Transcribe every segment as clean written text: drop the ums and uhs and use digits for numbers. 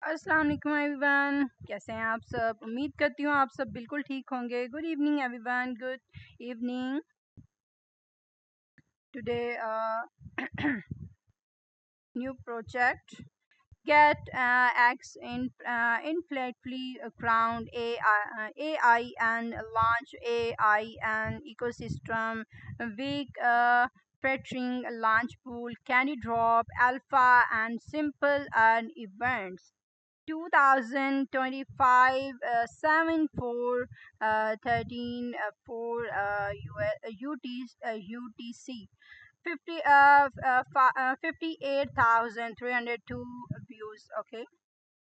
अस्सलाम वालेकुम एवरीवन। कैसे हैं आप सब? उम्मीद करती हूँ आप सब बिल्कुल ठीक होंगे। Good evening everyone, good evening. Today new project get X inflatedly crowned AI and launch AI and ecosystem week featuring launch pool, candy drop, alpha and simple and events. 2025 7 4 13 4 UTC 58,302 views. Okay,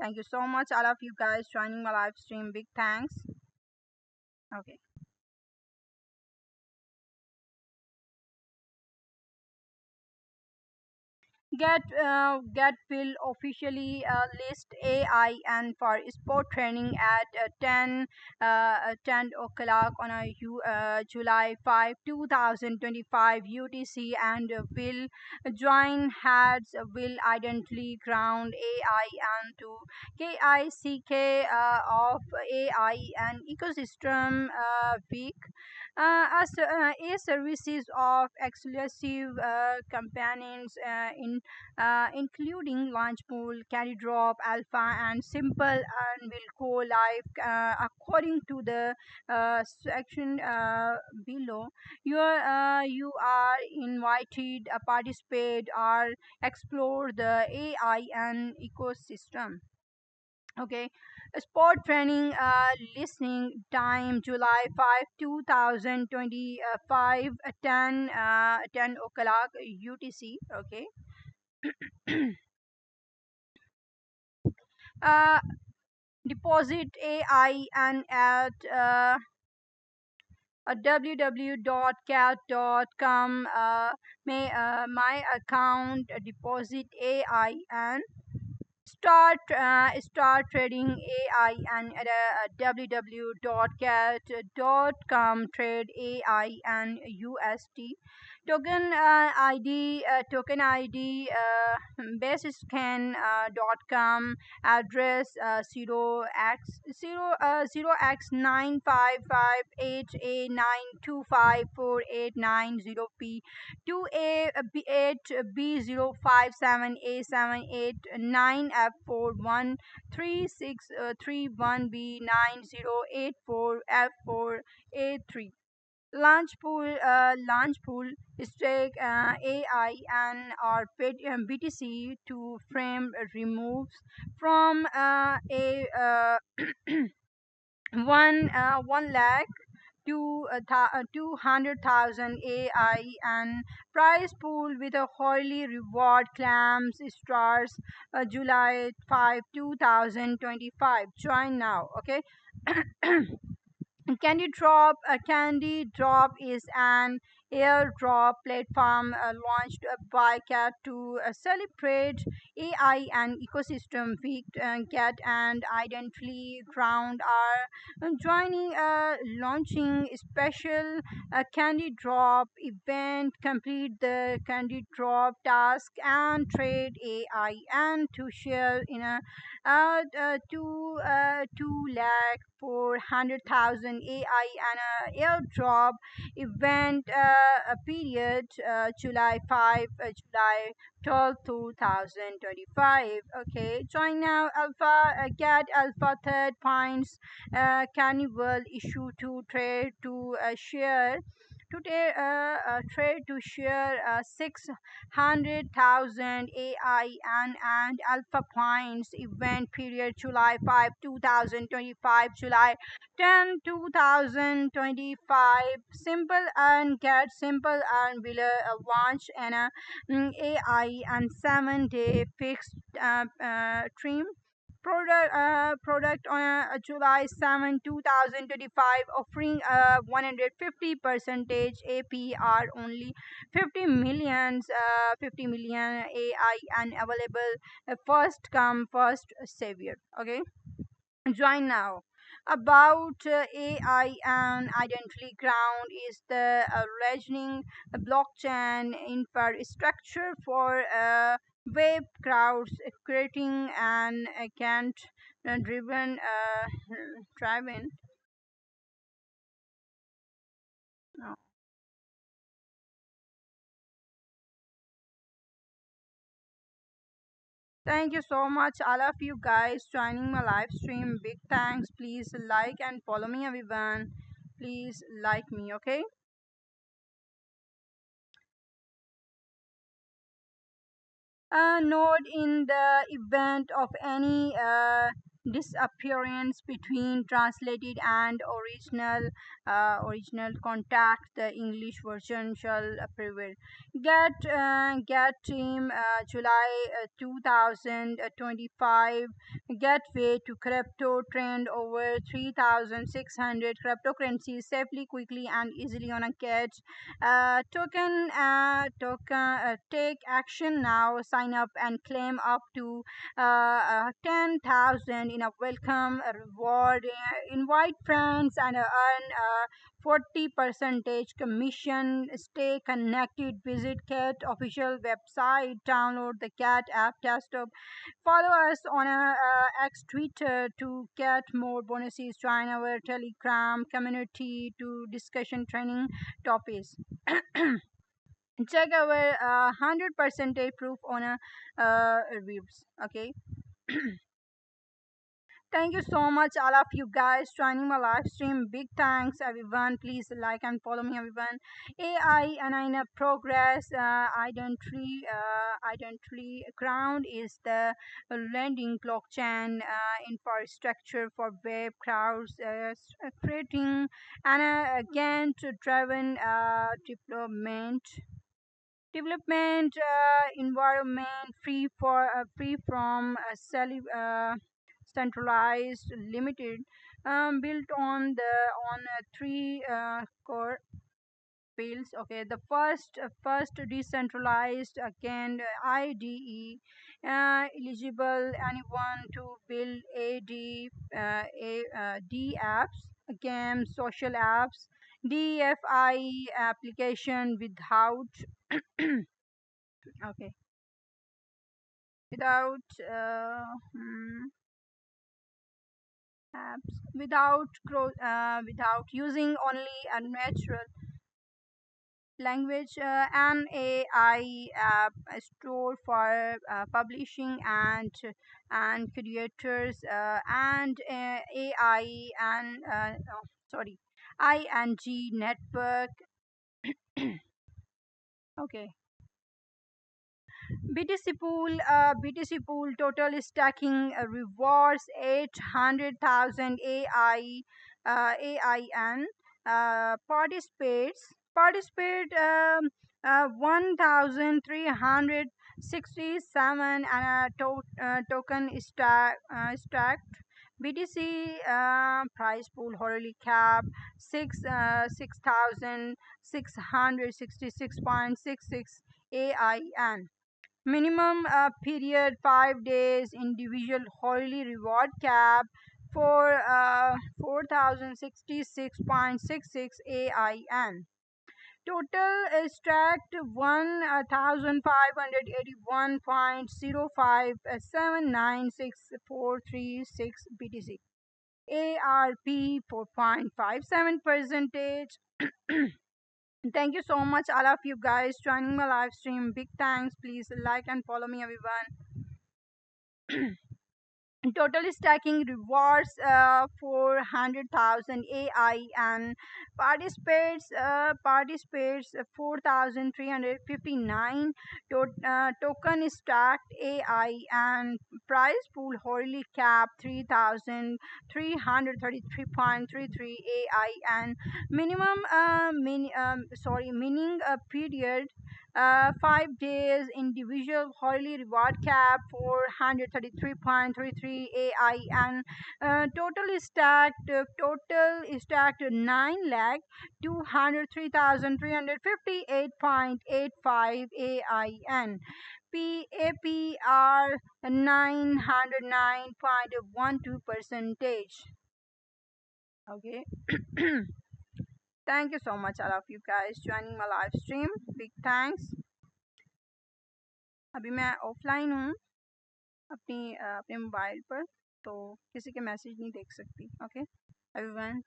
thank you so much all of you guys joining my live stream. Big thanks. Okay. Get will officially list AI and for sport training at 10 o'clock on July 5, 2025 UTC, and will join heads will identity ground AI and to KICK of AI and ecosystem week. A services of exclusive companions including Launchpool, Carry Drop, Alpha, and Simple, and will go live according to the section below. You are invited to participate or explore the AI and ecosystem. Okay, sport training listening time July 5, 2025, 10 o'clock UTC. Okay. uh, Deposit AI and at www.cat.com my account deposit AI and start trading AI and at www.cat.com trade AI and USD token ID basiscan.com address 0x955 8A9254890P 2A B0879A789081B9084F4A3 launch pool stake AI and or BTC to frame removes from a 1 lakh to 200,000 AI and prize pool with a hourly reward claims stars July 5, 2025. Join now. Okay. Candy Drop is an airdrop platform launched by Cat to celebrate AI and ecosystem week. Cat and Identity Ground are joining launching special Candy Drop event. Complete the Candy Drop task and trade AI and to share in a 2 lakh 400,000 AI and airdrop event period July 12, 2025. Okay, join now Alpha get Alpha third points carnival issue to trade to share today trade to share 600,000 AI and alpha points event period July 5, 2025 July 10, 2025 simple and get simple and will launch an AI and 7-day fixed trim product on July 7, 2025 offering a 150 percentage APR only 50 million AI and available first come first savior. Okay, join now. About AI and Identity Ground is the reasoning blockchain infrastructure for wave crowds creating an account driven. uh, Thank you so much, all of you guys, joining my live stream. Big thanks. Please like and follow me, everyone. Please like me, okay? Note in the event of any disappearance between translated and original contact, the English version shall prevail. Get team July 2025 gateway to crypto trend over 3,600 cryptocurrencies safely, quickly, and easily on a get take action now. Sign up and claim up to 10,000 in a welcome reward. Invite friends and earn 40 percentage commission. Stay connected. Visit cat official website. Download the cat app desktop. Follow us on X Twitter to get more bonuses. Join our Telegram community to discussion training topics. Check our 100% proof on reviews. Okay. Thank you so much, all of you guys, joining my live stream. Big thanks, everyone. Please like and follow me, everyone. AI and in a progress. Identity ground is the lending blockchain infrastructure for web crowds creating and again to driven development environment free from centralized limited built on the on three core fields. Okay, the first decentralized again IDE eligible anyone to build D apps, games, social apps, DFI application without okay without apps without using only a natural language and AI app store for publishing and creators and AI and sorry ING network. Okay, BTC pool total stacking rewards 800,000 AIN participate 1,367 and token stacked. BTC price pool hourly cap 6,666.66 AIN. Minimum period 5 days. Individual hourly reward cap for 4066.66 AIN. Total is tracked 1,581.05796436 BTC. ARP 4.57 percentage. Thank you so much, all of you guys, joining my live stream. Big thanks. Please like and follow me, everyone. Total stacking rewards 400,000 AI and participates 4,359 token stacked AI and prize pool hourly cap 3,333.33 AI and minimum meaning a period 5 days. Individual hourly reward cap 433.33 AI and total is stacked 9 lakh 203,358.85 AIN. PAPR 909.12 percentage. Okay. Thank you so much, all of you guys, joining my live stream. Big thanks. अभी मैं offline हूँ अपने mobile पर, तो किसी के message नहीं देख सकती. Okay everyone.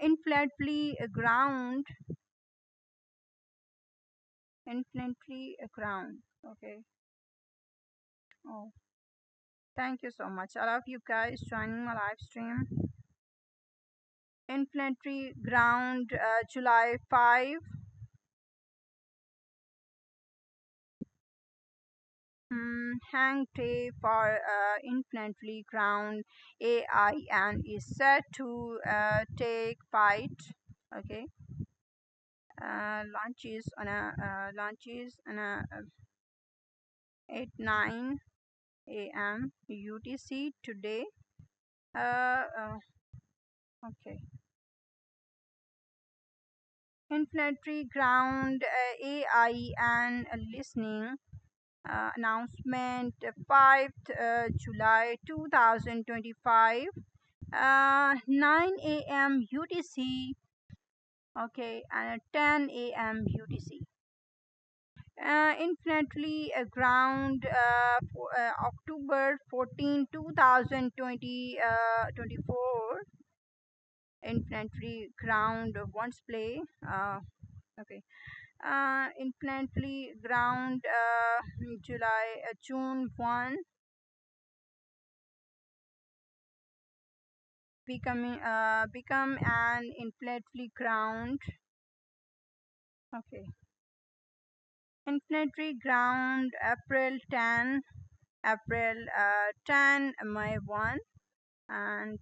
Infinitely ground, infinitely ground. Okay. Oh, thank you so much. I love you guys joining my live stream. Infinitely ground, July 5. Hang Day for infinitely ground AI and is set to take flight. Okay. Launches on a 8 9 a.m. UTC today. Okay. Infantry ground, AI and listening announcement, 5th July 2025, 9 a.m. UTC. Okay, and 10 a.m. UTC. Infantry ground, October 14, 2020, 24. Infantry ground once play. Okay. Infantry ground, June 1, become an infantry ground. Okay. Infantry ground, April 10, May 1, and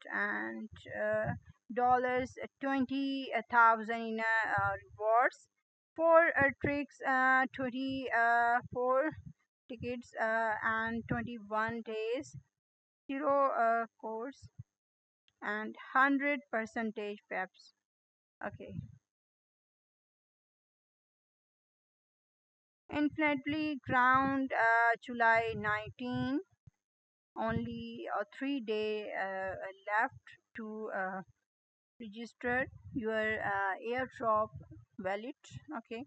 dollars 20,000 in rewards. Four tricks, 24 tickets, and 21 days. Zero course and 100 percentage peps. Okay. Infinitely ground, July 19. Only 3 day left to register your airdrop wallet. Okay.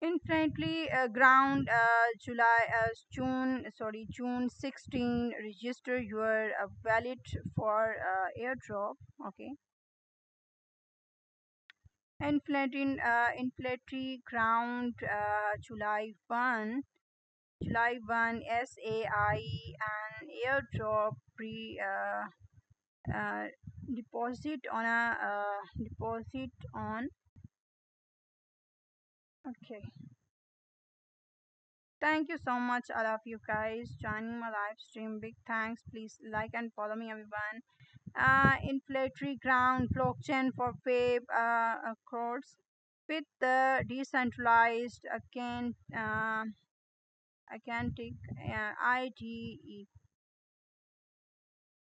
Infinitely ground, June 16. Register your wallet for airdrop. Okay. Infantry ground, July 1 SAI and airdrop pre deposit on a deposit on. Okay. Thank you so much, all of you guys joining my live stream. Big thanks. Please like and follow me, everyone. Inflationary ground blockchain for web codes with the decentralized acantic IDE.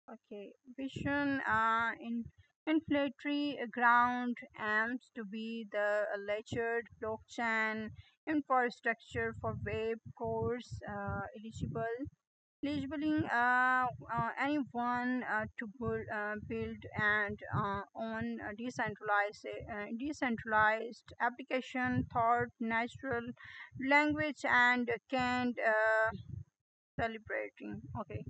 Okay, vision in inflationary ground aims to be the ledger blockchain infrastructure for web cores enabling anyone to build and own a decentralized application thought natural language and canned celebrating. Okay.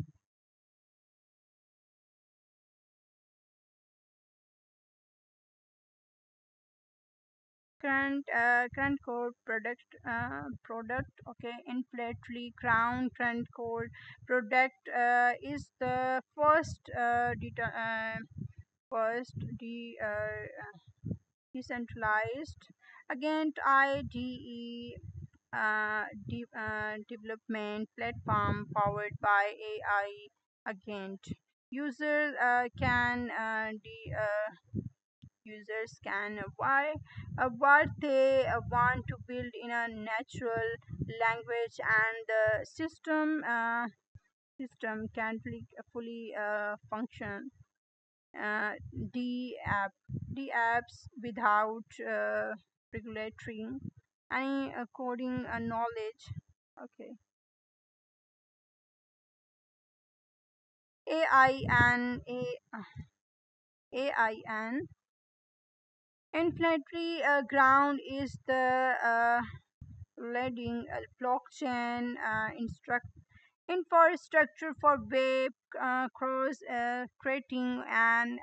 Current core product. Okay, inflationary current core product is the first decentralized against IDE development platform powered by AI. Agent users can users can why what they want to build in a natural language, and the system can fully function. uh, the apps without regulatory any coding knowledge. Okay. AI and Inflationary ground is the leading blockchain infrastructure for web cross creating an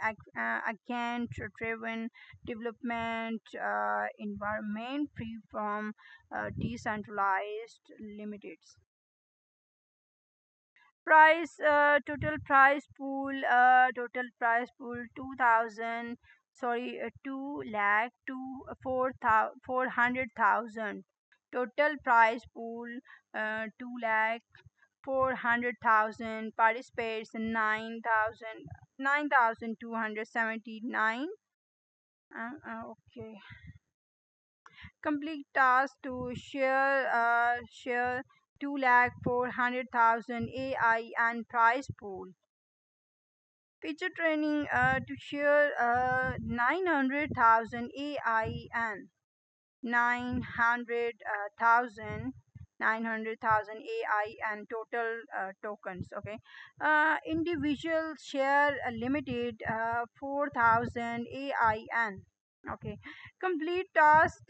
agent-driven development environment free from decentralized limits. Price total price pool 2000, sorry, 2 lakh to 400,000. Total price pool 2 lakh 400,000. Participants 9,279. Okay. Complete task to share 2 lakh 400,000 AI and prize pool. Feature training to share 900,000 AI and 900,000 900,000 AI and total tokens. Okay, individual share limited 4,000 AI and okay. Complete task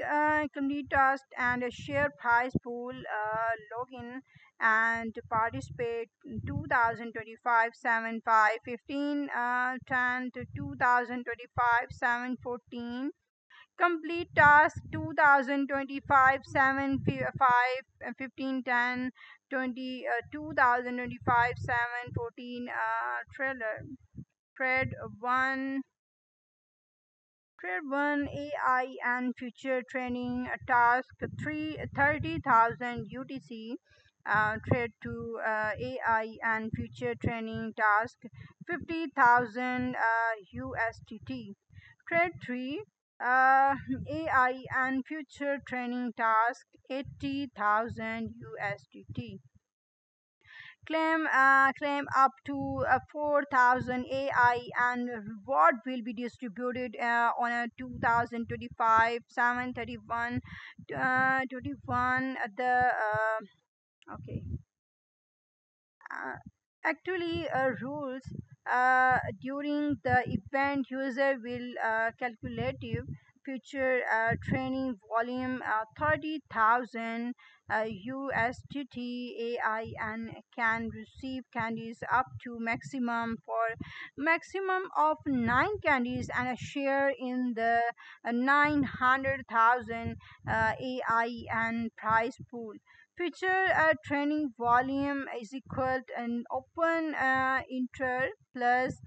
and a share prize pool login and participate 2025 7 5 15 10 to 2025 7 14. Complete task 2025 7 5 15 10 20 2025 7 14 trailer trade 1 Trade 1 AI and future training task 30,000 UTC. Trade 2 AI and future training task 50,000 USDT. Trade 3 AI and future training task 80,000 USDT. Claim up to 4,000 AI and reward will be distributed on a 2025 731 21 the okay uh, actually rules during the event user will calculative future training volume 30,000 USDT AI and can receive candies up to maximum of 9 candies and a share in the 900,000 AI and prize pool. Future training volume is equal to an open inter plus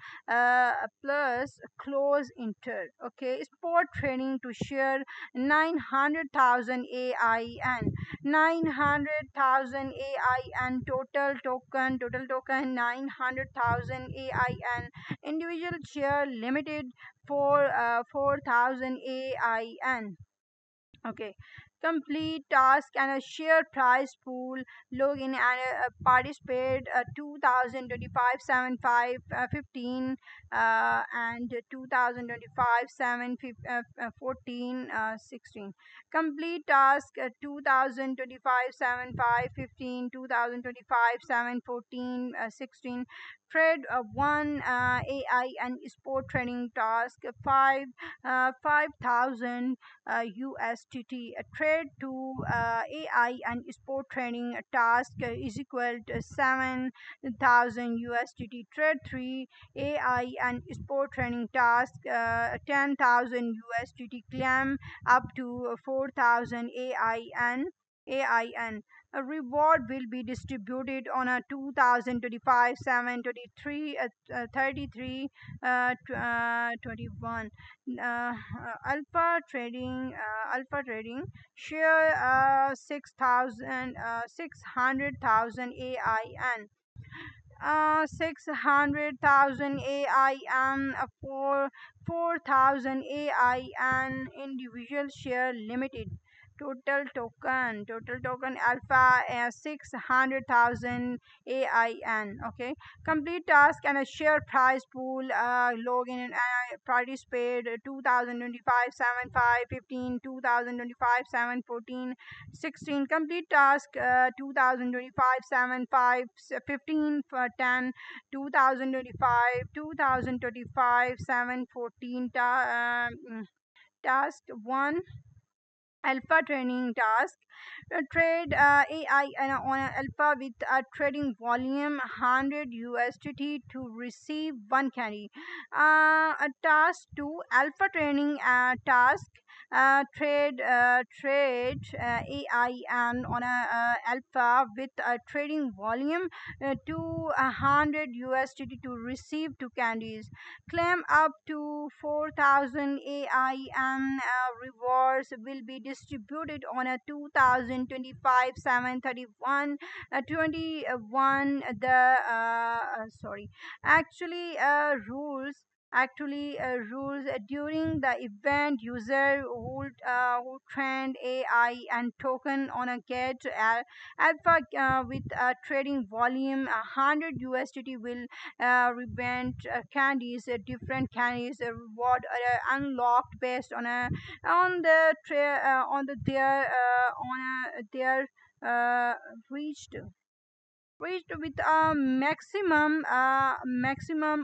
close inter. Okay, sport training to share 900,000 AI and 900,000 AI and total token 900,000 AI and individual share limited for 4,000 AI and okay. Complete task and a share prize pool login and participate 2025 7 5 15 and 2025 7 14 16. Complete task 2025 7 5 15 2025 7 14 16. Trade 1 AI and sport training task 5,000 USDT. A trade to AI and sport training task is equal to 7,000 USDT. Trade 3 AI and sport training task 10,000 USDT. Claim up to 4,000 AIN. A reward will be distributed on a 2025 7 23 33 21 alpha trading share 600,000 AI and 600,000 AI and 4,000 AI and individual share limited. Total token alpha 600,000 AIN. Okay, complete task and a share prize pool login and participate 2025 7 5 15 2025 7 14 16. Complete task 2025 7 5 15 for 10 2025 2025 7 14 Task 1, alpha training task. Trade AI on a alpha with a trading volume 100 USDT to receive one candy. A task 2, alpha training task. Trade AI and on a alpha with a trading volume to 100 USDT to receive two candies. Claim up to 4,000 AI and rewards will be distributed on a 2025 731 21 the sorry actually rules during the event. User who trained AI and token on a get alpha with a trading volume 100 USDT will revent candies. Different candies reward are unlocked based on the on the their uh, reached with a maximum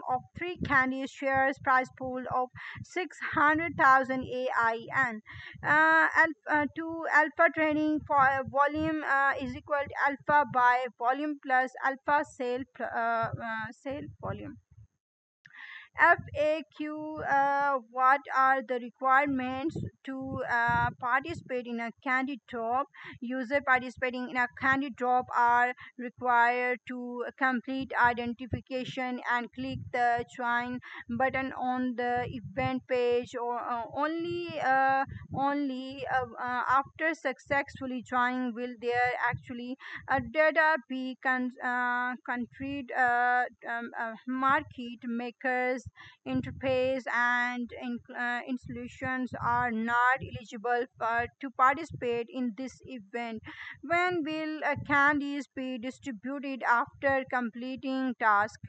of three candy shares price pool of 600,000 AIN. To alpha training for volume is equal to alpha by volume plus alpha sale volume. FAQ. What are the requirements to participate in a candy drop? User participating in a candy drop are required to complete identification and click the join button on the event page, or only after successfully joining will there actually data be country market makers interface and institutions are not eligible to participate in this event. When will candies be distributed after completing task?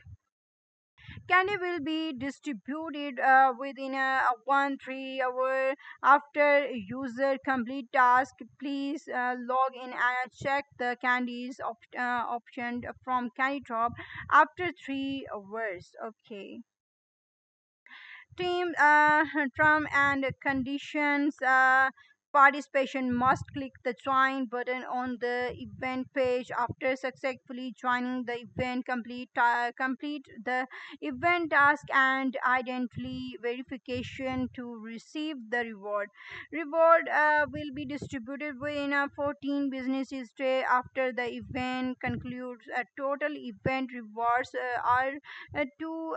Candy will be distributed within a 1 3 hour after user complete task. Please log in and check the candies option from Candy Drop after 3 hours. Okay. Team term and conditions. Participation must click the join button on the event page after successfully joining the event. Complete the event task and identity verification to receive the reward. Reward will be distributed within 14 businesses day after the event concludes. Total event rewards are 2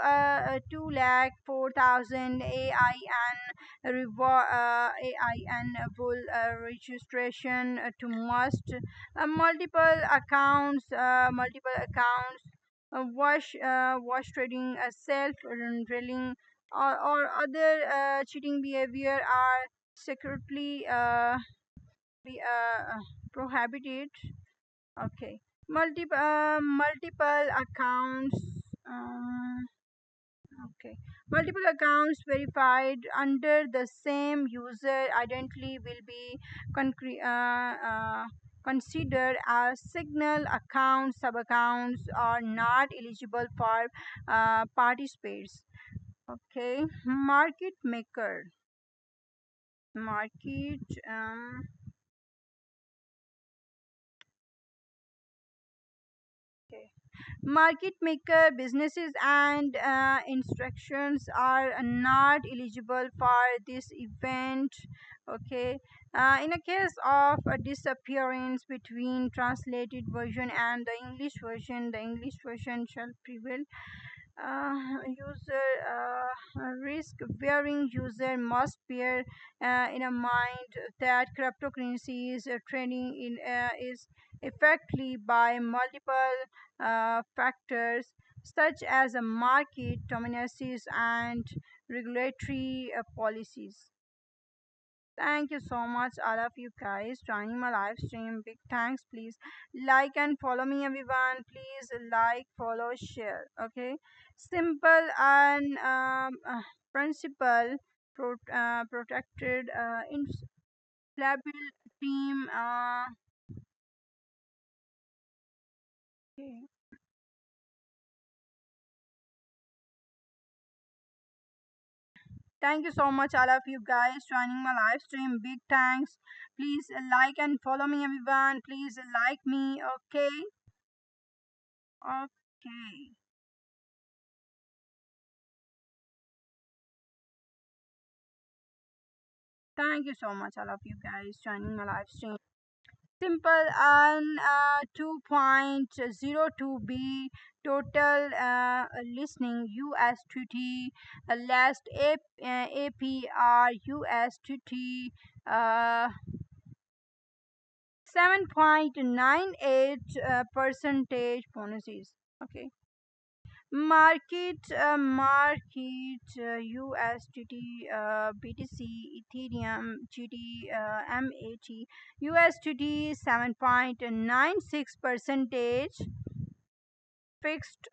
lakh 4,000 AI and reward AI and full registration to must multiple accounts. Wash trading, self drilling, or other cheating behavior are secretly prohibited. Okay, multiple accounts. Okay. Multiple accounts verified under the same user identity will be considered as signal accounts. Sub accounts are not eligible for participants. Okay. Market maker. Market. Okay. Market maker businesses and instructions are not eligible for this event. Okay. In a case of a disappearance between translated version and the English version shall prevail. User risk bearing user must bear in a mind that cryptocurrency is trading in is effectively by multiple factors such as a market dominances and regulatory policies. Thank you so much, all of you guys, joining my live stream. Big thanks. Please like and follow me, everyone. Please like, follow, share. Okay, simple and principle protected infallible team. Okay. Thank you so much, all of you guys, joining my live stream. Big thanks. Please like and follow me, everyone. Please like me. Okay. Okay. Thank you so much, all of you guys, joining my live stream. Simple and 2.02b total listening USDT, last APR USDT, 7.98 percentage bonuses. Okay. Market USDT, BTC, Ethereum, GT, MAT, USDT 7.96 percentage fixed,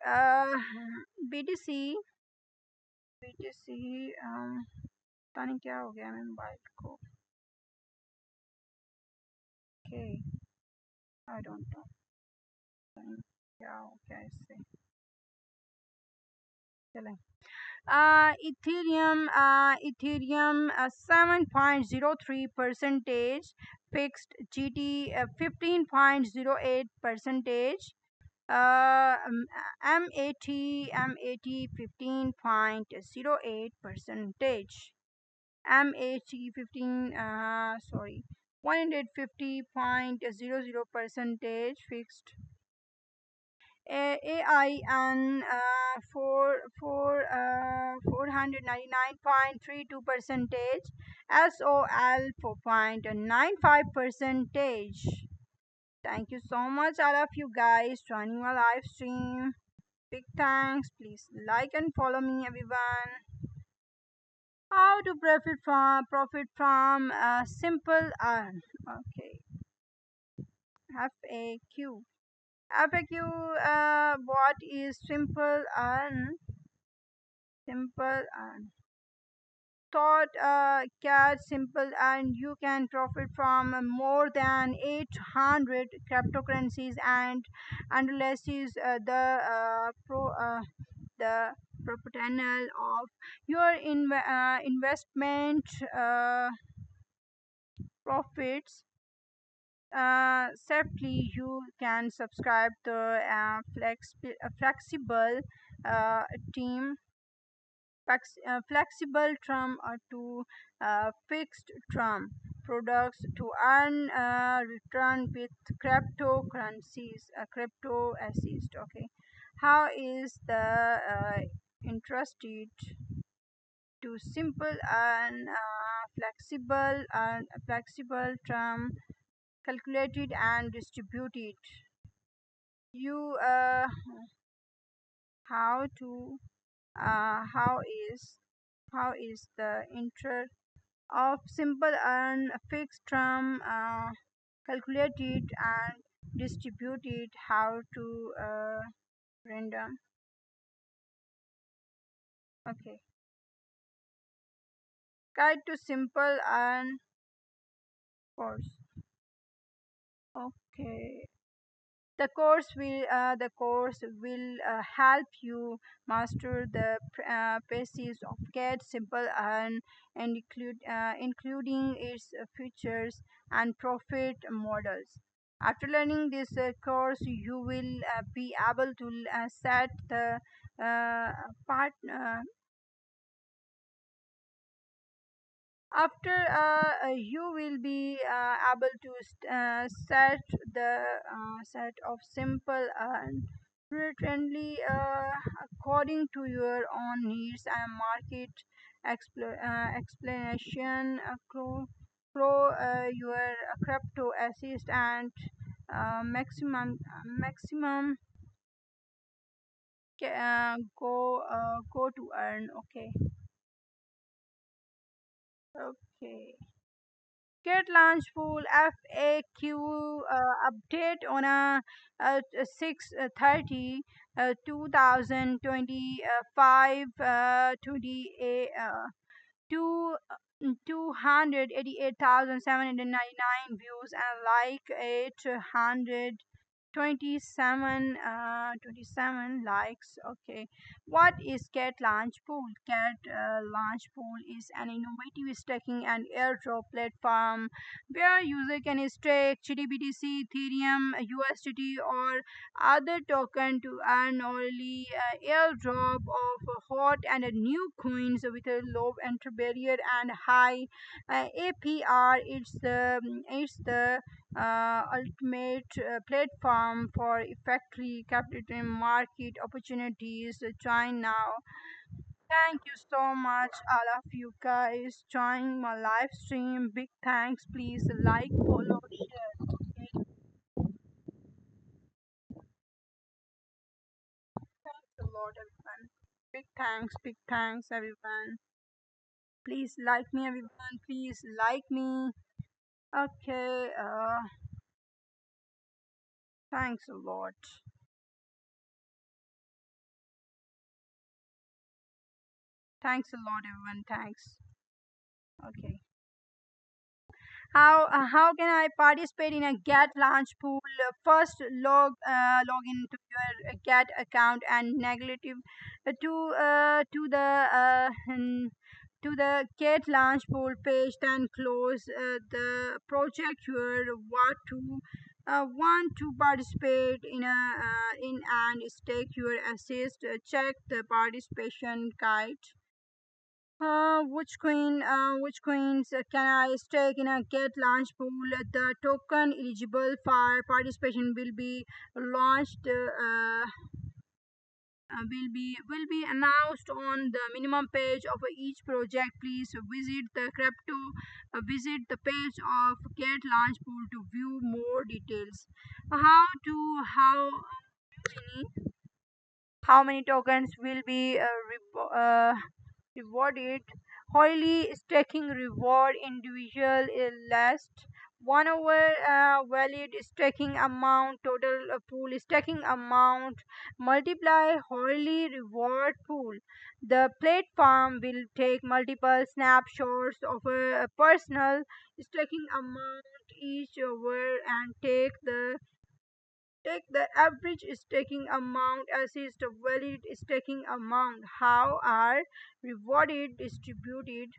BTC, BTC, पता नहीं क्या हो गया मेरे mobile को. Okay, I don't know. पता नहीं क्या हो गया इससे. चलें. Ethereum 7.03 percentage fixed, GT 15.08 percentage, MAT 15.08 percentage, MAT 15 sorry 150.00 percentage fixed, AI and 499.32 percentage, SOL 4.95 percentage. Thank you so much, all of you guys, joining my live stream. Big thanks. Please like and follow me, everyone. How to profit from simple earn. Okay, FAQ. FAQ. What is simple earn? Simple and thought cat simple, and you can profit from more than 800 cryptocurrencies and analysis the proportional of your investment profits safely. You can subscribe the flexible team flexible term to fixed term products to earn return with cryptocurrencies, crypto assist. Okay, how is the interested to simple and flexible term calculated and distributed. You how to how is the interest of simple and fixed term calculated and distributed, how to random. Okay, guide to simple and course. Okay, the course will help you master the basics of get simple and including its features and profit models. After learning this course, you will be able to set the part after you will be able to set the set of simple and friendly according to your own needs and market explanation, grow your crypto assist and maximum go to earn. Okay. Okay. Get launch full FAQ update on a 6:30 2025 20 two 288,799 views and like 800 27 likes. Okay. What is Cat Launch Pool? Cat Launch Pool is an innovative staking and airdrop platform where user can stake GDBTC, Ethereum, USDT, or other token to earn early airdrop of hot and new coins with a low entry barrier and high APR. It's the ultimate platform for effectively capturing market opportunities. Join now. Thank you so much, all of you guys. Join my live stream. Big thanks. Please like, follow, share. Okay? Thanks a lot, everyone. Big thanks, everyone. Please like me, everyone. Please like me. Okay. Thanks a lot. Thanks a lot, everyone. Thanks. Okay. How can I participate in a Get Launch Pool? First, log into your Get account and negative to the to the Get Launch Pool page. Then close the project you want to participate in and stake your assist. Check the participation guide. Which coins can I stake in a Get Launch Pool? The token eligible for participation will be announced on the minimum page of each project. Please visit the page of Get Launch Pool to view more details. How many tokens will be rewarded? Holy staking reward individual last 1 hour valid staking amount total pool staking amount multiply holy reward pool. The platform will take multiple snapshots of a personal staking amount each hour and take the average staking amount as is the valid staking amount. How are rewarded distributed?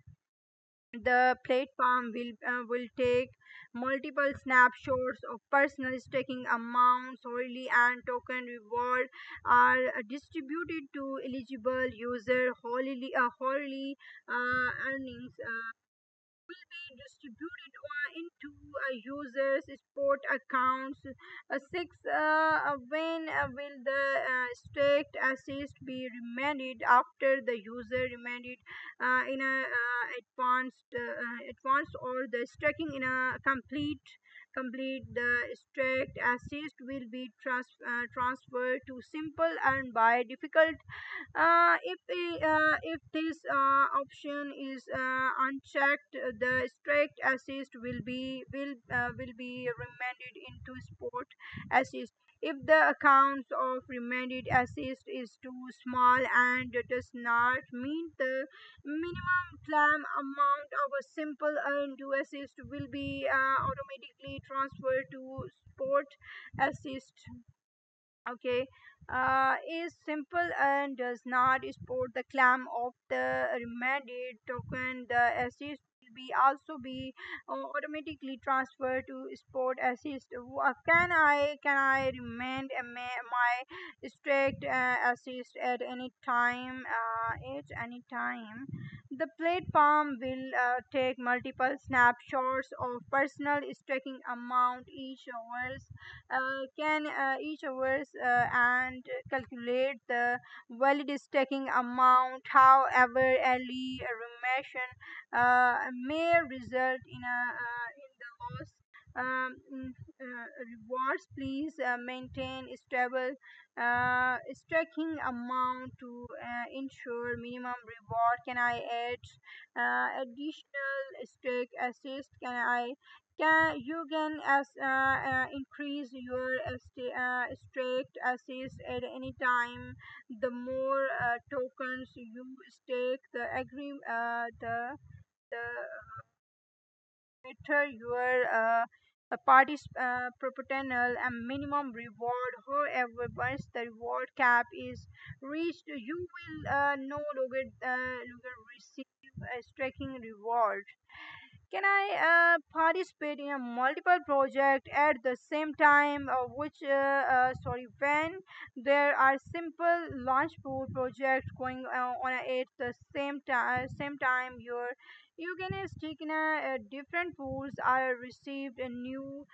The platform will take multiple snapshots of personal staking amounts solely and token reward are distributed to eligible user wholly earnings distributed into users sport accounts. Six when will the staked assist be remanded after the user remanded in a advanced or the staking in a complete the staked assist will be transferred to simple and by difficult. If this option is unchecked, the strict assist will be remanded into sport assist. If the accounts of remanded assist is too small and does not meet the minimum claim amount of a simple into assist will be automatically transferred to sport assist. Okay. Is simple and does not support the claim of the remanded token. The assist will be also be automatically transferred to sport assist. Can I remand my strict assist at any time? The platform will take multiple snapshots of personal staking amount each hours and calculate the valid staking amount. However, early remission may result in the loss. Rewards, please maintain stable staking amount to ensure minimum reward. Can I add additional stake assist? You can increase your staked assist at any time. The more tokens you stake, the better your a party's proportional and minimum reward. However, once the reward cap is reached, you will no longer receive a striking reward. Can I participate in a multiple project at the same time? When there are simple launch pool projects going on at the same time, you can stick in different pools are received new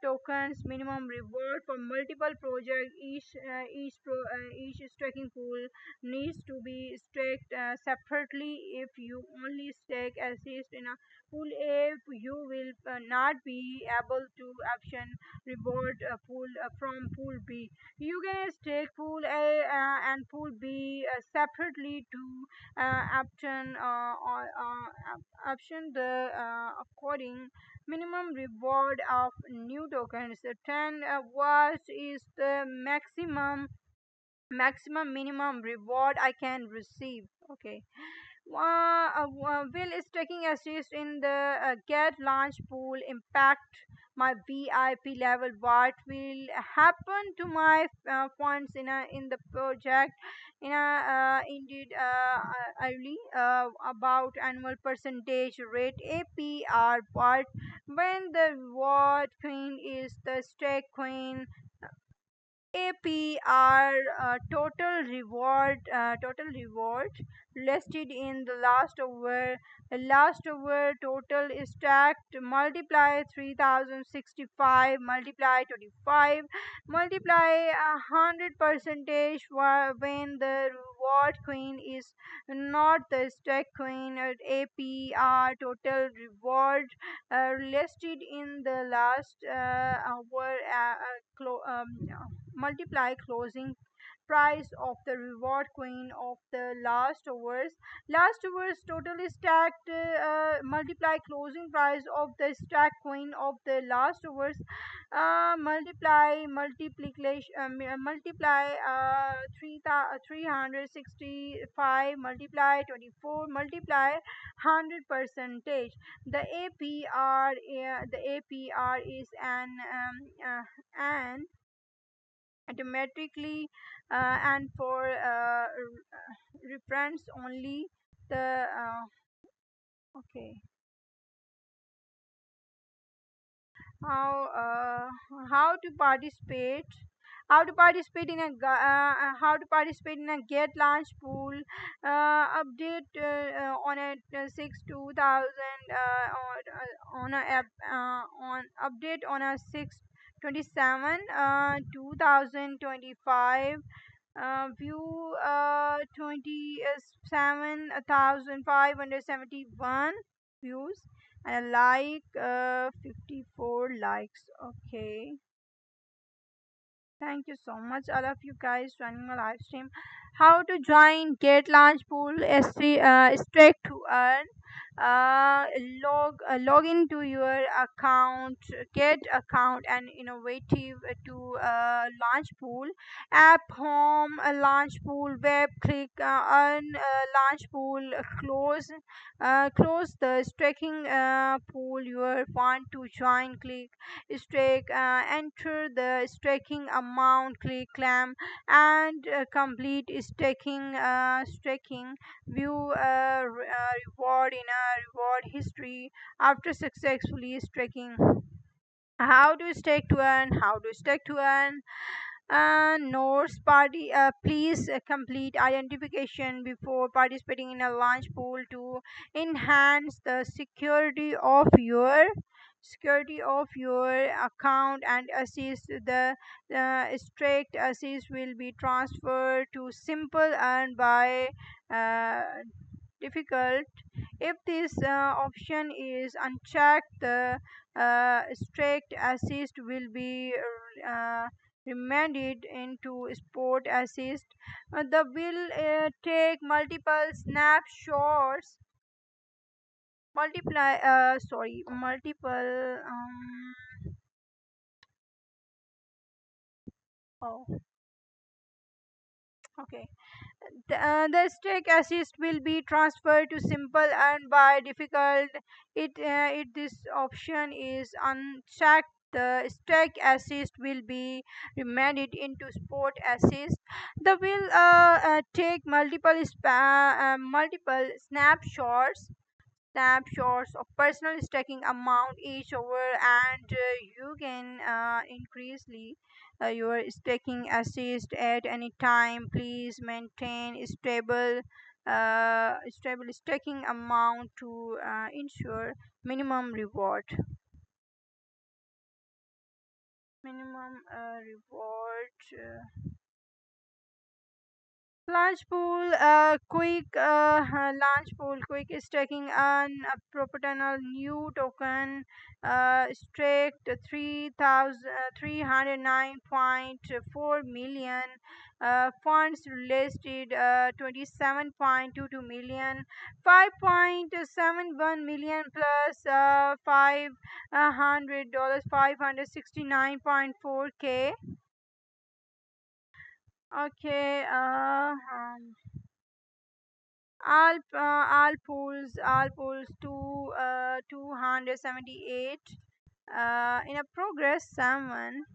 tokens minimum reward for multiple projects. Each staking pool needs to be staked separately. If you only stake assist in a pool A, you will not be able to option reward pool from pool B. You can stake pool A and pool B separately to option the according minimum reward of new tokens. The 10 watts is the maximum minimum reward I can receive. Okay. Will staking assist in the get launch pool impact my VIP level? What will happen to my funds in the project? Indeed, early about annual percentage rate APR. But when the reward queen is the stake queen, APR total reward listed in the last over total is stacked multiply 3065 multiply 25 multiply 100 percentage when the reward queen is not the stack queen at APR total reward listed in the last hour multiply closing price of the reward queen of the last hours totally stacked multiply closing price of the stack queen of the last hours multiply multiplication multiply 365 multiply 24 multiply 100 percentage. The APR is an automatically and for reference only the okay how how to participate how to participate in a get launch pool update on a 6 2000 on a app on update on a 6/27 2025 view 27,571 views and a like 54 likes. Okay, thank you so much, all of you guys joining my live stream. How to join Get Launch Pool straight to earn. Log into your account, get account, and innovative to launch pool app home launch pool web click earn launch pool close the staking pool you want to join click stake enter the staking amount click claim and complete staking view reward in a reward history after successfully staking. How to stake to earn. Notes party. Please complete identification before participating in a launch pool to enhance the security of your account and assist the strict assist will be transferred to simple and by uh, difficult. If this option is unchecked, the strict assist will be uh, remanded into sport assist. The will take multiple snapshots, multiple. Oh, okay. The stack assist will be transferred to simple and by difficult. This option is unchecked. The stack assist will be remanded into sport assist. The will take multiple snapshots of personal stacking amount each over, and you can increasely your stacking assist at any time. Please maintain stable stacking amount to ensure minimum reward. Launch pool, quick staking an proportional new token, staked 309.4 million, funds listed 27.22 million, 5.71 million plus $500, 569.4K. Okay, all pools to 278 in a progress 7.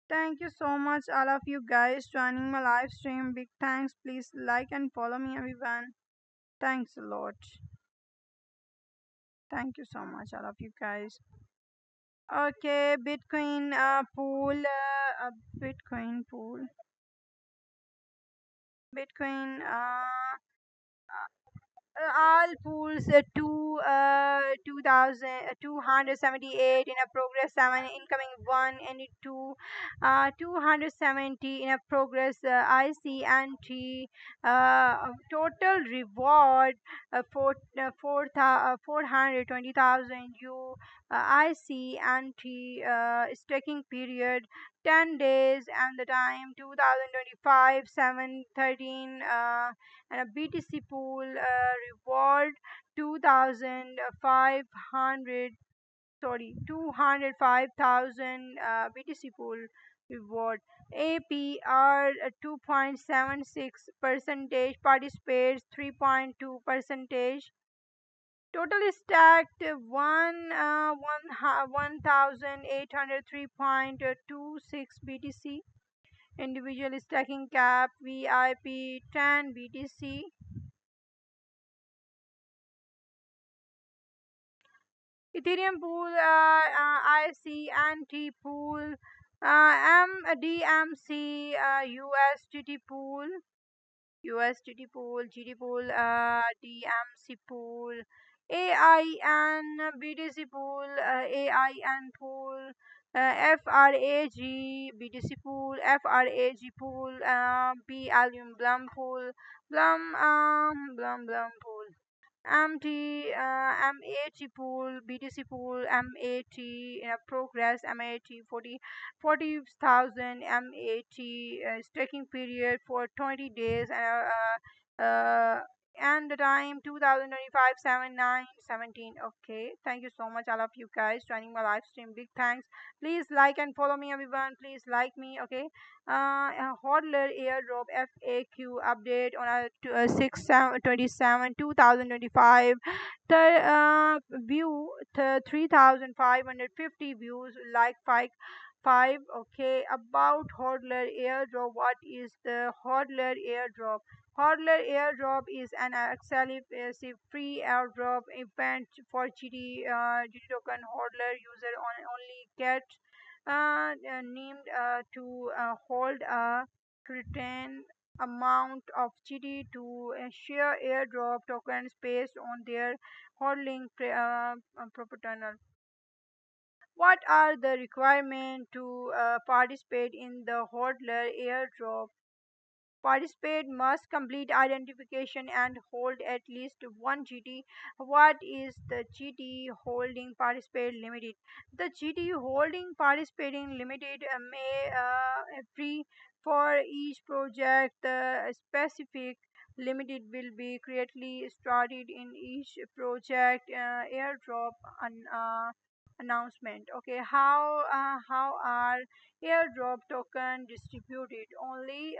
Thank you so much all of you guys joining my live stream. Big thanks. Please like and follow me everyone. Thanks a lot. Thank you so much all of you guys. Okay, Bitcoin pool, Bitcoin pool, Bitcoin all pools to 278 in a progress 7, incoming 1 and 2, 270 in a progress ICNT, total reward 420,000 U, ICNT, staking period 10 days, and the time 2025 713, and a BTC pool reward 2,500, sorry, 205,000 BTC pool reward. APR 2.76 percentage, participates 3.2 percentage. Total stacked 1,803.26 BTC. Individual stacking cap VIP 10 BTC. Ethereum pool, ICNT pool, DMC, USDT pool, GD pool, DMC pool, AIN, BTC pool, AIN pool, FRAG, BTC pool, FRAG pool, BLUM Blum pool, Blum pool. MT, MAT pool, BTC pool, MAT progress, MAT 40,000 MAT staking period for 20 days, and the time 2025 7 9 17. Okay, thank you so much all of you guys joining my live stream. Big thanks. Please like and follow me everyone. Please like me. Okay, hodler airdrop FAQ update on 6 27 2025. The view the 3,550 views, like 5. Okay, about hodler airdrop. What is the hodler airdrop? Hodler airdrop is an exclusive free airdrop event for GD token hodler user only get named to hold a certain amount of GD to share airdrop tokens based on their holding proportional. What are the requirements to participate in the hodler airdrop? Participate must complete identification and hold at least 1 GT. What is the GT holding participate limited? The GT holding participating limited may free for each project. The specific limited will be creatively started in each project airdrop announcement. Okay, how are airdrop token distributed? Only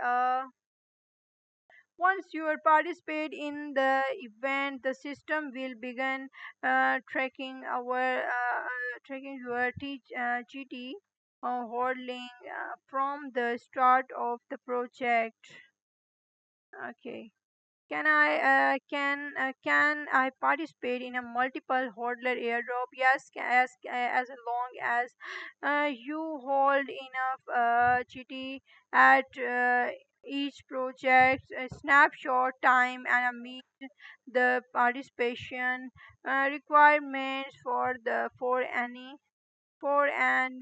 Once you participate in the event, the system will begin tracking your GT holding from the start of the project. Okay. Can I participate in a multiple hodler airdrop? Yes, as long as you hold enough GT at each project snapshot time and meet the participation requirements for an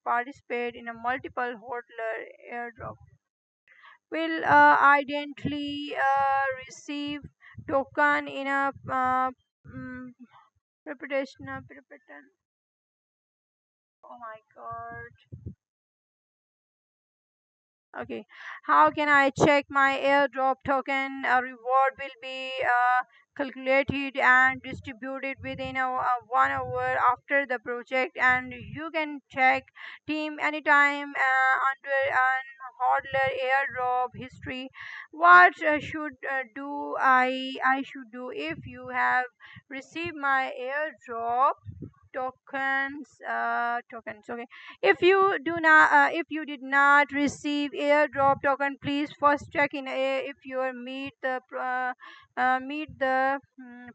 participate in a multiple hodler airdrop will identically receive token in a repetition. Oh my god. Okay, how can I check my airdrop token? A reward will be calculated and distributed within 1 hour after the project, and you can check team anytime under an hodler airdrop history. What should do I should do if you have received my airdrop tokens, okay. If you did not receive airdrop token, please first check in if you meet the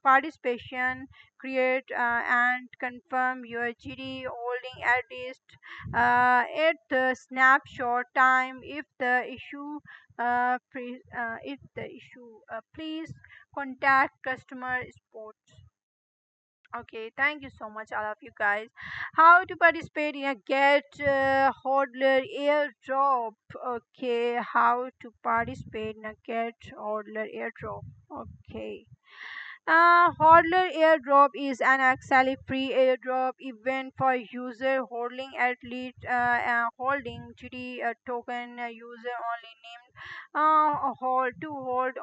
participation create and confirm your GD holding at least at the snapshot time. If the issue please contact customer support. Okay, thank you so much, all of you guys. How to participate in a Get Hodler airdrop? Okay, how to participate in a Get Hodler airdrop? Okay. Hodler airdrop is an actually free airdrop event for user holding at least holding GT token user only named hold to hold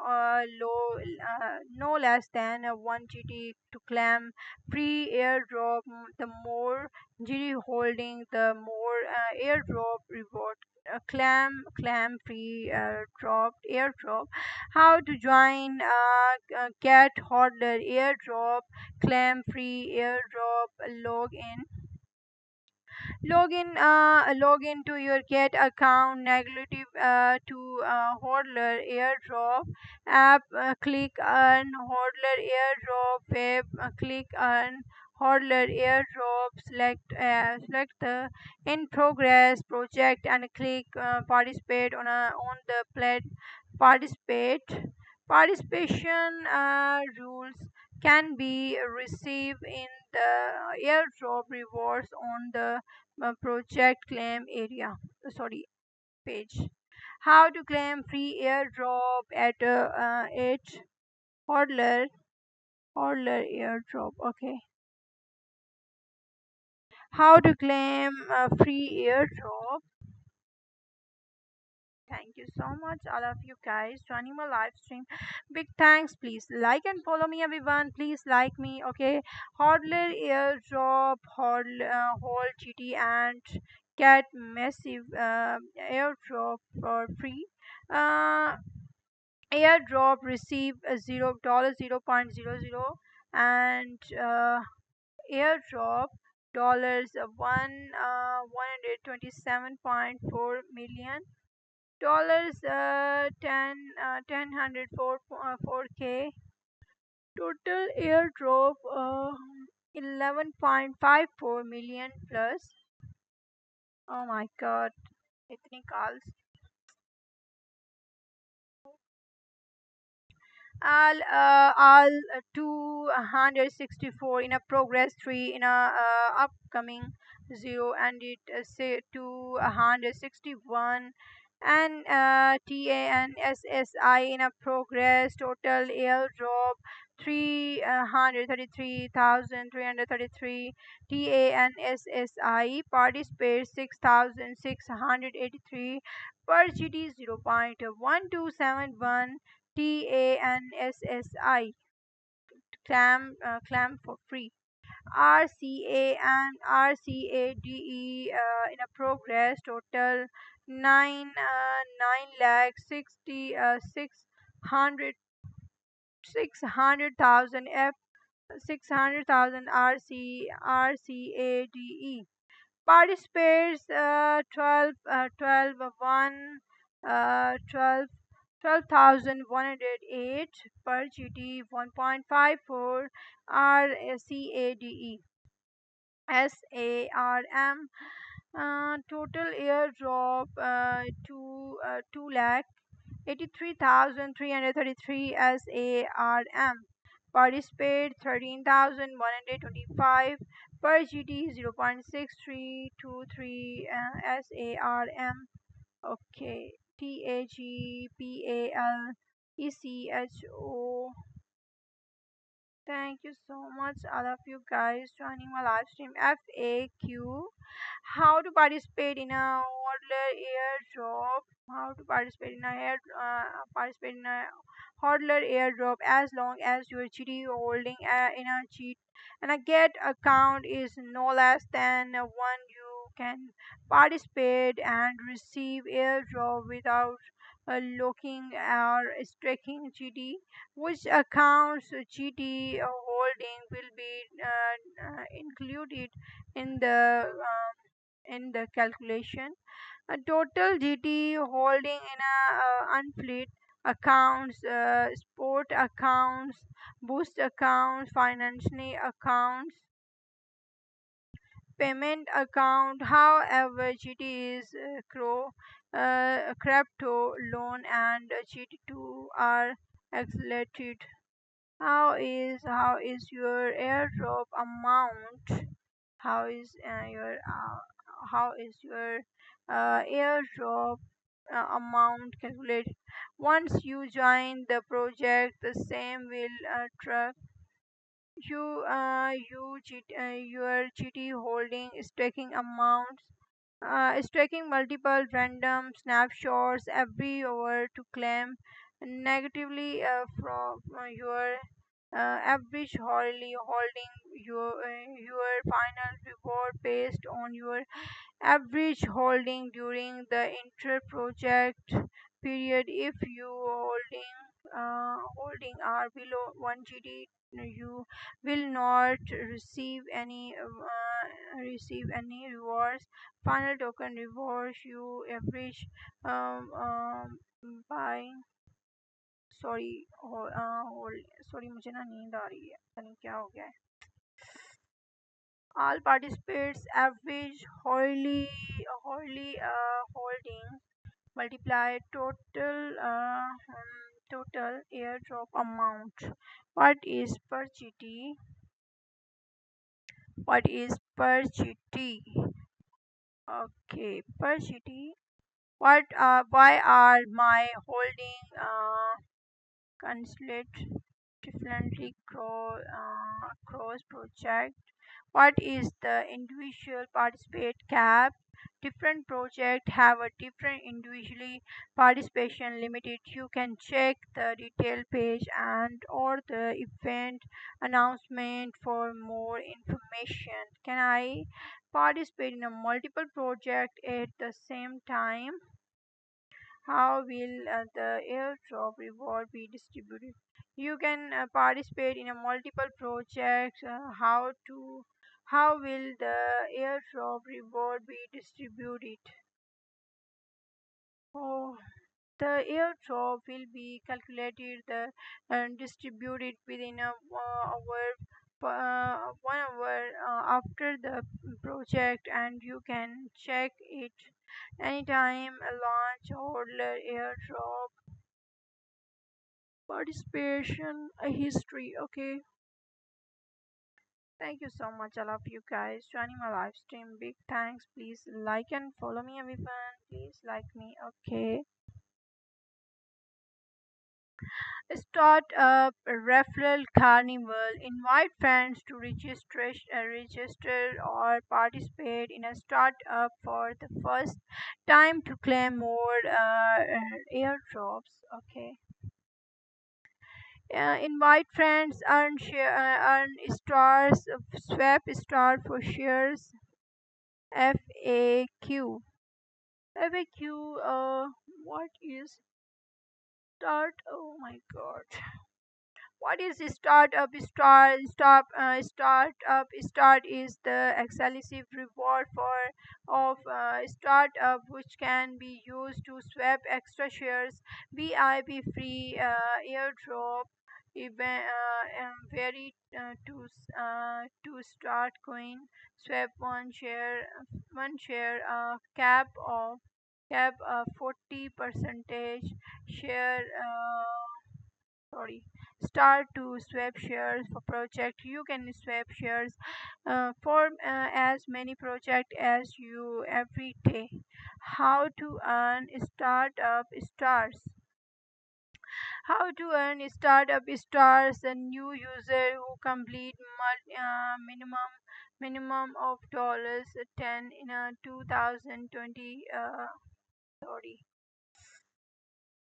no less than 1 GT to claim free airdrop. The more GT holding, the more airdrop reward. Claim free airdrop. How to join Get Hodler airdrop? Claim free airdrop. Log into your Get account. Negative to Hodler airdrop app. Click on Hodler airdrop web. Click on Hodler airdrop. Select the in progress project and click participate on the plat participation rules can be received in the airdrop rewards on the project claim area sorry page. How to claim free airdrop at hodler airdrop. Okay, how to claim a free airdrop. Thank you so much, all of you guys, joining my live stream. Big thanks. Please like and follow me, everyone. Please like me, okay? Hodler airdrop, hold GT, and get massive airdrop for free. Uh, Airdrop receive a $0.00 and airdrop dollars 127.4 million dollars 4k total airdrop 11.54 million plus. Oh my god, itni calls. All 264 in a progress 3 in a upcoming 0 and it say 261 and TANSSI in a progress total airdrop 333,333 TANSSI participate 6,683 per GT 0.1271 TANSSI clam for free. RCA and RCADE in a progress total 9 lakh 66 hundred 600,000 F 600,000 RCADE. Participates 12 1 12,108 per GT 1.54 RCADE. SARM total airdrop two lakh 83,333 SARM. Participate 13,125 per GT 0.6323 SARM. Okay. TAGPALECHO. Thank you so much, all of you guys, joining my live stream. FAQ: how to participate in a hodler airdrop? How to participate in a hodler airdrop as long as your GT holding in a cheat and a get account is no less than one. You can participate and receive airdrop without looking or staking GT, which accounts GT holding will be included in the calculation. A total GT holding in a unfleet accounts, sport accounts, boost accounts, financial accounts, payment account. However, GT is crypto loan and GT2 are accelerated. How is your airdrop amount? How is your airdrop amount calculated? Once you join the project, the same will track your GT holding staking amounts. Staking multiple random snapshots every hour to claim negatively from your average holding your final reward based on your average holding during the inter-project period. If you holding are below 1 GD, you will not receive any rewards. Final token rewards you average by sorry sorry मुझे ना नींद आ रही है पता नहीं क्या हो गया है all participants average holding multiply total airdrop amount. What is per GT? What is per GT? Okay, per GT. Why are my holding consulate differently cross project? What is the individual participate cap? Different projects have a different individually participation limited. You can check the detail page and or the event announcement for more information. Can I participate in a multiple project at the same time? How will the airdrop reward be distributed? You can participate in a multiple projects. How will the airdrop reward be distributed? Oh, the airdrop will be calculated and distributed within a 1 hour after the project, and you can check it anytime. A launch order airdrop participation history. Okay, thank you so much, all of you guys joining my live stream. Big thanks. Please like and follow me, everyone. Please like me. Okay. Start up a referral carnival. Invite friends to register or participate in a startup for the first time to claim more airdrops. Okay. Invite friends, earn stars, swap star for shares. FAQ. FAQ. What is Start. Oh my god. What is startup start? Startup start is the exclusive reward for of startup which can be used to swap extra shares, VIP free airdrop event, very to start coin swap one share cap 40 percentage share. Sorry, start to swap shares for project. You can swap shares for as many project as you every day. How to earn startup stars? How to earn startup stars? A new user who complete minimum of dollars 10 in a 2020 sorry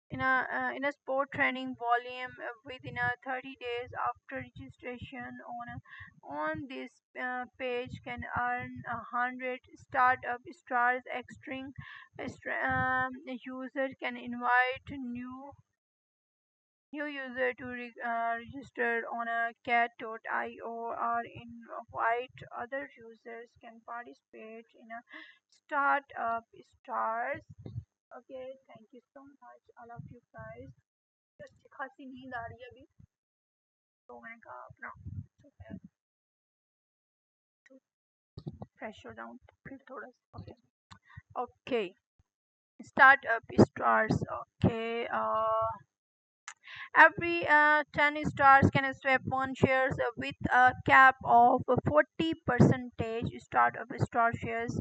in a sport training volume within 30 days after registration on this page can earn 100 startup stars extra. User can invite new user to register on a cat.io or invite other users can participate in a startup stars. Okay, thank you so much, all of you guys. अच्छी खासी नींद आ रही है अभी, तो मैंने कहा अपना फ्रेश हो जाऊं फिर थोड़ा सा. Okay. Okay. Startup stars. Okay. Every 10 stars can swap one shares with a cap of 40 percentage startup star shares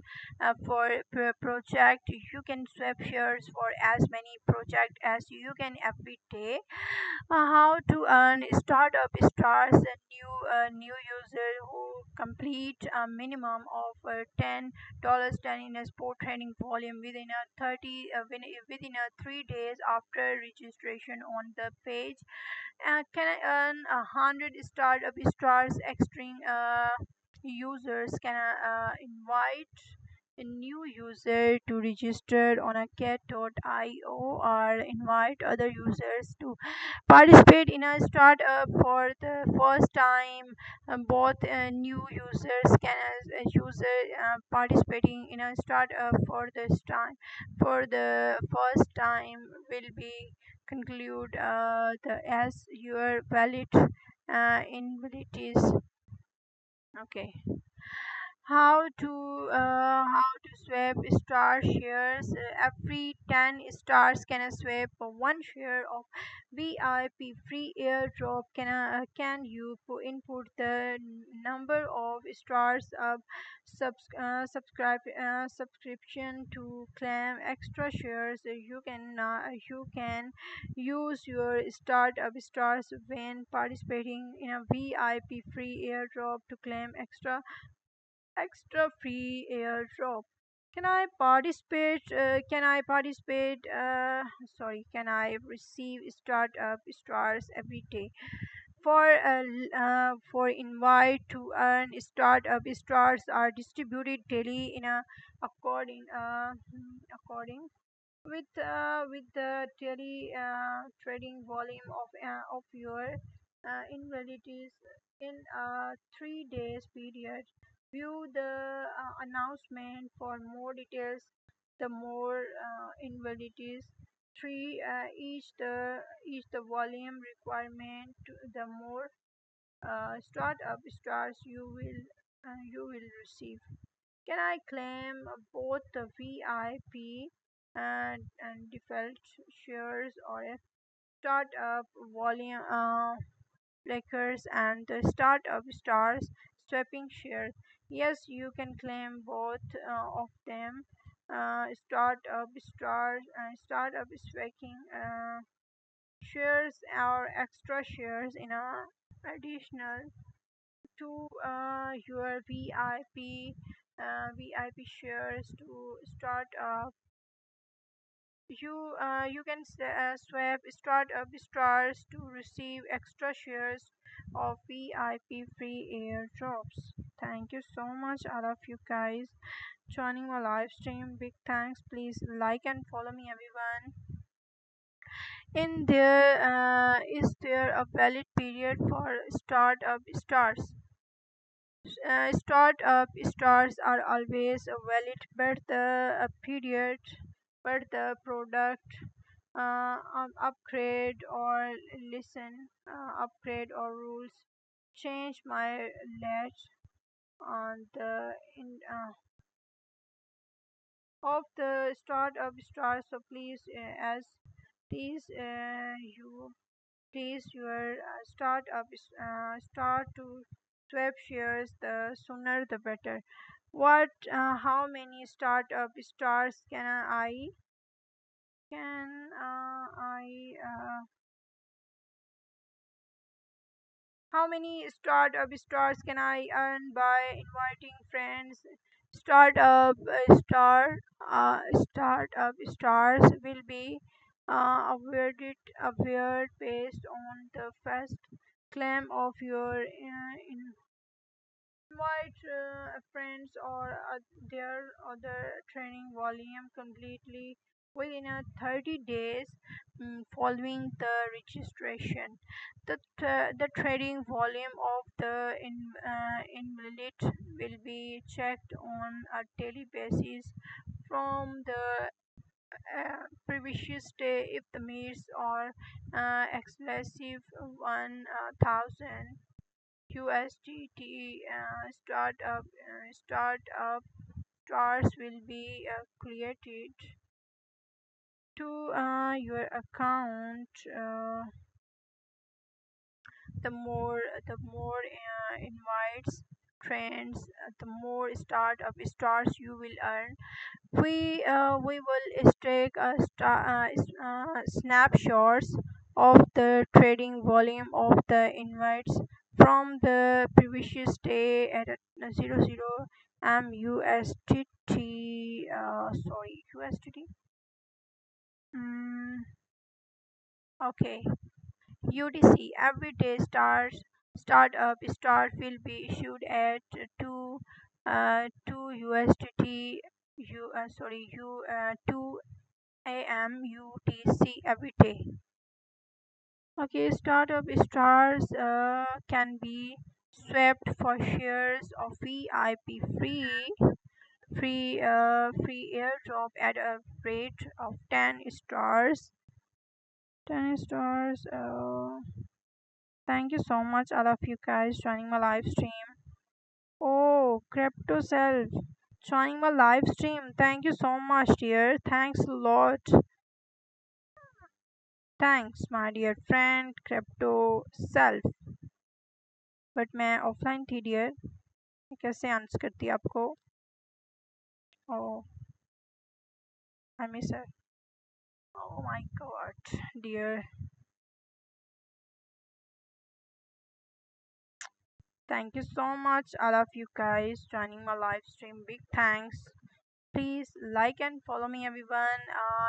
for per project. You can swap shares for as many project as you can every day. How to earn startup stars? A new user who complete a minimum of $10 in a sport training volume within a 30 within a 3 days after registration on the page can I earn 100 startup stars extra. Users can invite a new user to register on a cat.io or invite other users to participate in a startup for the first time. Both new users can as a user participating in a startup for the first time will be conclude as your valid invalidities. Okay. How to swap star shares? Every 10 stars can swap one share of VIP free airdrop. Can you input the number of stars of subscription to claim extra shares? You can use your startup stars when participating in a VIP free airdrop to claim extra free airdrop. Can I receive startup stars every day for invite to earn startup stars are distributed daily in a according with the daily trading volume of your invalidities in a 3 days period. View the announcement for more details. The more invalidities, three each the volume requirement, the more startup stars you will receive. Can I claim both the VIP and default shares or a startup volume Lakers and the startup stars swapping shares? Yes, you can claim both of them. Startup swapping shares or extra shares in a additional to your VIP shares to start up. You can swap startup stars to receive extra shares of VIP free airdrops. Thank you so much, all of you guys, joining my live stream. Big thanks. Please like and follow me, everyone. In there, is there a valid period for startup stars? Startup stars are always valid, but the period, but the product upgrade or rules change my latch on the in of the startup stars. So please, as these you please your start to swap shares, the sooner the better. What how many startup stars can I how many startup stars can I earn by inviting friends? Startup startup stars will be awarded based on the first claim of your invite friends or their other training volume completely within 30 days following the registration. The trading volume of the invalid will be checked on a daily basis from the previous day. If the meets are excessive 1000 USDT, startup stars will be created to your account. The more invites trends, the more startup stars you will earn. We will take a snapshots of the trading volume of the invites from the previous day at 00 USDT. Sorry, USDT. Mm, okay, UTC everyday startup start will be issued at 2 USDT. 2 a.m. UTC every day. Okay, startup stars can be swapped for shares of VIP free airdrop at a rate of 10 stars. 10 stars. Thank you so much, all of you guys, joining my live stream. Oh, Crypto Self, joining my live stream. Thank you so much, dear. Thanks a lot. Thanks, my dear friend, Crypto Self. But मैं offline थी dear, कैसे answer करती आपको? Oh, I miss her. Oh my god, dear. Thank you so much, all of you guys, joining my live stream. Big thanks. Please like and follow me, everyone.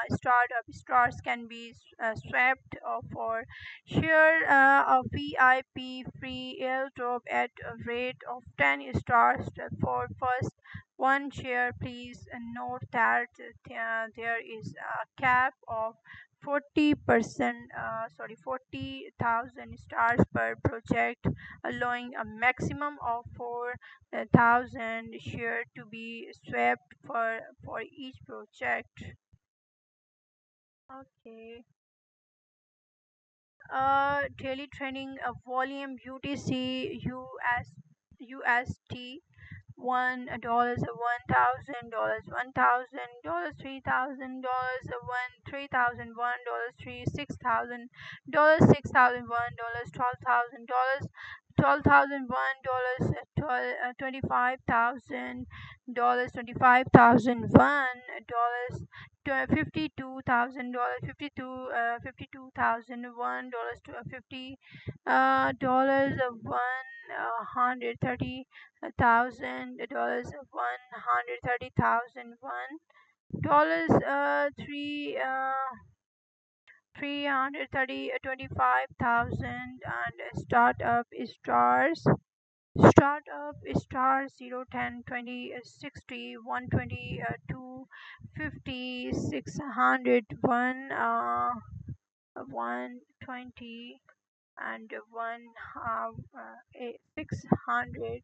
Startup stars can be swapped for share a VIP free airdrop at a rate of 10 stars for first one share. Please note that there is a cap of 40%, 40,000 stars per project, allowing a maximum of 4,000 shares to be swapped for each project. Okay. Daily trading volume UTC UST $1, $1,000, $1,000, $3,000, $3,001, $6,000, $6,001, $12,000, $12,001, $25,000, $25,001, $52,000, $52,001, $50 $130,000, $130,001, three hundred thirty 25,000, and startup stars 0 10 20 60 120 250 600 1 120 and 600,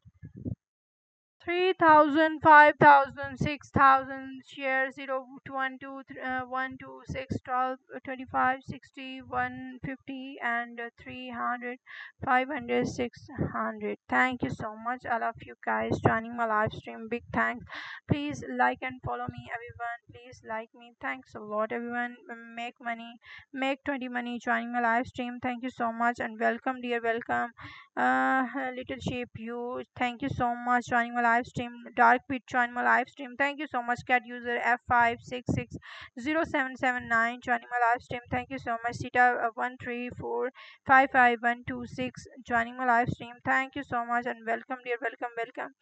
3,000, 5,000, 6,000 shares, 0, 1, 2, 1, 2, 6, 12, 25, 60, 150, and 300, 500, 600. Thank you so much, all of you guys joining my live stream. Big thanks. Please like and follow me, everyone. Please like me. Thanks a lot, everyone. Make money, make 20 money joining my live stream. Thank you so much and welcome, dear. Welcome. Little sheep, you, thank you so much joining my live stream. Dark pit joining my live stream, thank you so much. Cat user F56607779 joining my live stream, thank you so much. Sita 134555126 joining my live stream, thank you so much and welcome, dear. Welcome.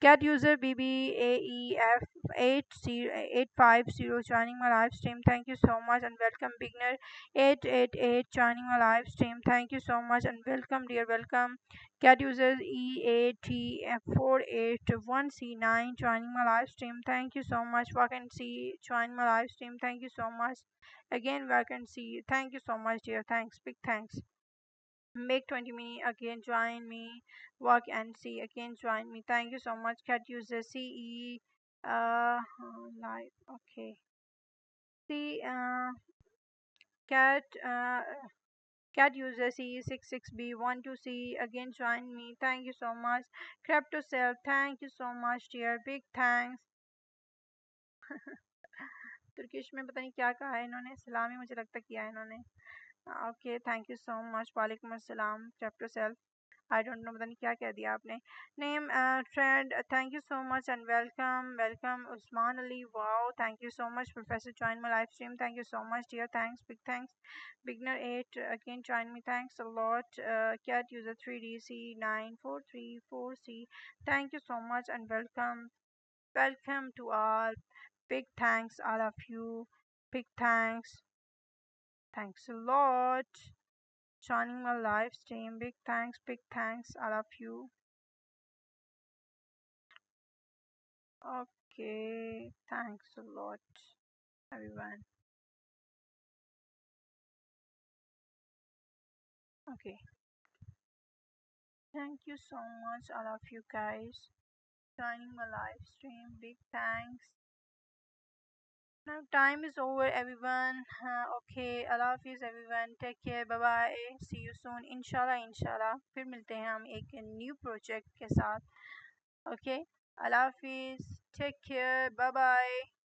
Cat user BBAEF850 joining my live stream. Thank you so much and welcome. Beginner 888 joining my live stream. Thank you so much and welcome, dear. Welcome. Cat user EATF481C9 joining my live stream. Thank you so much. Vacancy joining my live stream. Thank you so much. Again, vacancy. Thank you so much, dear. Thanks. Big thanks. Make 20 me again, join me. Work and see again, join me. Thank you so much. Cat user CE live. Okay. See cat cat user CE66B12C again, join me. Thank you so much. Crypto self, thank you so much, dear. Big thanks. Turkish में पता नहीं क्या कहा है इन्होंने, सलामी मुझे लगता किया है इन्होंने. Okay, thank you so much. वालेकुम अस्सलाम. Crypto self, I don't know, पता नहीं क्या कह दिया आपने. Name trend, thank you so much and welcome. Usman Ali, wow, thank you so much. Professor join my live stream, thank you so much, dear. Thanks, big thanks. Beginner 8 again join me, thanks a lot. Cat user 3DC9434C, thank you so much and welcome to all. Big thanks, all of you. Big thanks. Thanks a lot. Joining my live stream. Big thanks, all of you. Okay, thanks a lot, everyone. Okay, thank you so much, all of you guys joining my live stream. Big thanks. Now time is over, everyone. Okay, Allah Hafiz, everyone. Take care. Bye bye. See you soon. इंशाल्लाह फिर मिलते हैं हम एक new project के साथ. Okay, Allah Hafiz. Take care. Bye bye.